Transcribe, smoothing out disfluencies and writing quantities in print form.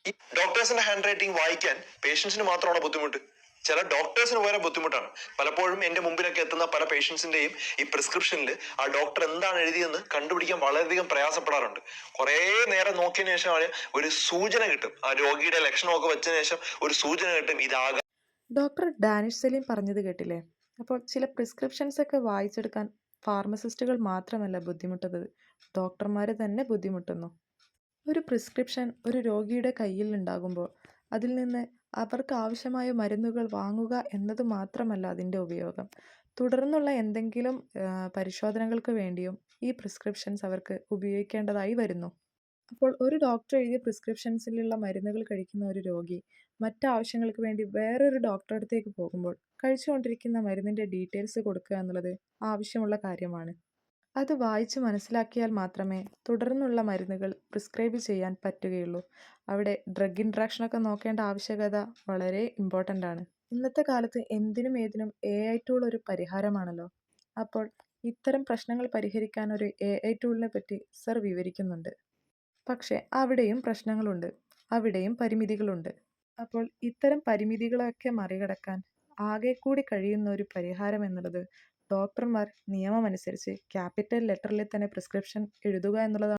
ഈ ഡോക്ടേഴ്സിന്റെ hand writing വായിക്കാൻ പേഷ്യൻസിന് മാത്രമാണ് ബുദ്ധിമുട്ട്. ചില ഡോക്ടേഴ്സിന് വരെ ബുദ്ധിമുട്ടാണ്. പലപ്പോഴും എന്റെ മുമ്പിലൊക്കെ എത്തുന്ന പല പേഷ്യൻസിന്റെയും ഈ പ്രിസ്ക്രിപ്ഷനിൽ ആ ഡോക്ടർ എന്താണ് എഴുതിയെന്ന് കണ്ടുപിടിക്കാൻ വളരെയധികം പ്രയാസപ്പെടാറുണ്ട്. കുറെ നേരം നോക്കിയതിനു ശേഷമാണ് ഒരു സൂചന കിട്ടും. ആ രോഗിയുടെ ലക്ഷണമൊക്കെ വെച്ചതിന് ശേഷം ഒരു സൂചന കിട്ടും ഇതാകാം. ഡോക്ടർ ഡാനിഷ് സലീം പറഞ്ഞത് കേട്ടില്ലേ? അപ്പോൾ ചില പ്രിസ്ക്രിപ്ഷൻസ് ഒക്കെ വായിച്ചെടുക്കാൻ ഫാർമസിസ്റ്റുകൾ മാത്രമല്ല ബുദ്ധിമുട്ടുന്നത്, ഡോക്ടർമാർ തന്നെ ബുദ്ധിമുട്ടുന്നു. ഒരു പ്രിസ്ക്രിപ്ഷൻ ഒരു രോഗിയുടെ കയ്യിൽ ഉണ്ടാകുമ്പോൾ അതിൽ നിന്ന് അവർക്ക് ആവശ്യമായ മരുന്നുകൾ വാങ്ങുക എന്നത് മാത്രമല്ല അതിൻ്റെ ഉപയോഗം. തുടർന്നുള്ള എന്തെങ്കിലും പരിശോധനകൾക്ക് വേണ്ടിയും ഈ പ്രിസ്ക്രിപ്ഷൻസ് അവർക്ക് ഉപയോഗിക്കേണ്ടതായി വരുന്നു. അപ്പോൾ ഒരു ഡോക്ടർ എഴുതിയ പ്രിസ്ക്രിപ്ഷൻസിലുള്ള മരുന്നുകൾ കഴിക്കുന്ന ഒരു രോഗി മറ്റാവശ്യങ്ങൾക്ക് വേണ്ടി വേറൊരു ഡോക്ടറുടെ അടുത്തേക്ക് പോകുമ്പോൾ കഴിച്ചുകൊണ്ടിരിക്കുന്ന മരുന്നിൻ്റെ ഡീറ്റെയിൽസ് കൊടുക്കുക എന്നുള്ളത് ആവശ്യമുള്ള കാര്യമാണ്. അത് വായിച്ച് മനസ്സിലാക്കിയാൽ മാത്രമേ തുടർന്നുള്ള മരുന്നുകൾ പ്രിസ്ക്രൈബ് ചെയ്യാൻ പറ്റുകയുള്ളൂ. അവിടെ ഡ്രഗ് ഇൻട്രാക്ഷനൊക്കെ നോക്കേണ്ട ആവശ്യകത വളരെ ഇമ്പോർട്ടൻ്റ് ആണ്. ഇന്നത്തെ കാലത്ത് എന്തിനും ഏതിനും AI ടൂൾ ഒരു പരിഹാരമാണല്ലോ. അപ്പോൾ ഇത്തരം പ്രശ്നങ്ങൾ പരിഹരിക്കാൻ ഒരു AI ടൂളിനെ പറ്റി സർ വിവരിക്കുന്നുണ്ട്. പക്ഷേ അവിടെയും പ്രശ്നങ്ങളുണ്ട്, അവിടെയും പരിമിതികളുണ്ട്. അപ്പോൾ ഇത്തരം പരിമിതികളൊക്കെ മറികടക്കാൻ ആകെ കൂടി കഴിയുന്ന ഒരു പരിഹാരം എന്നുള്ളത് ഡോക്ടർമാർ നിയമമനുസരിച്ച് ക്യാപിറ്റൽ ലെറ്ററിൽ തന്നെ പ്രിസ്ക്രിപ്ഷൻ എഴുതുക എന്നുള്ളതാണ്.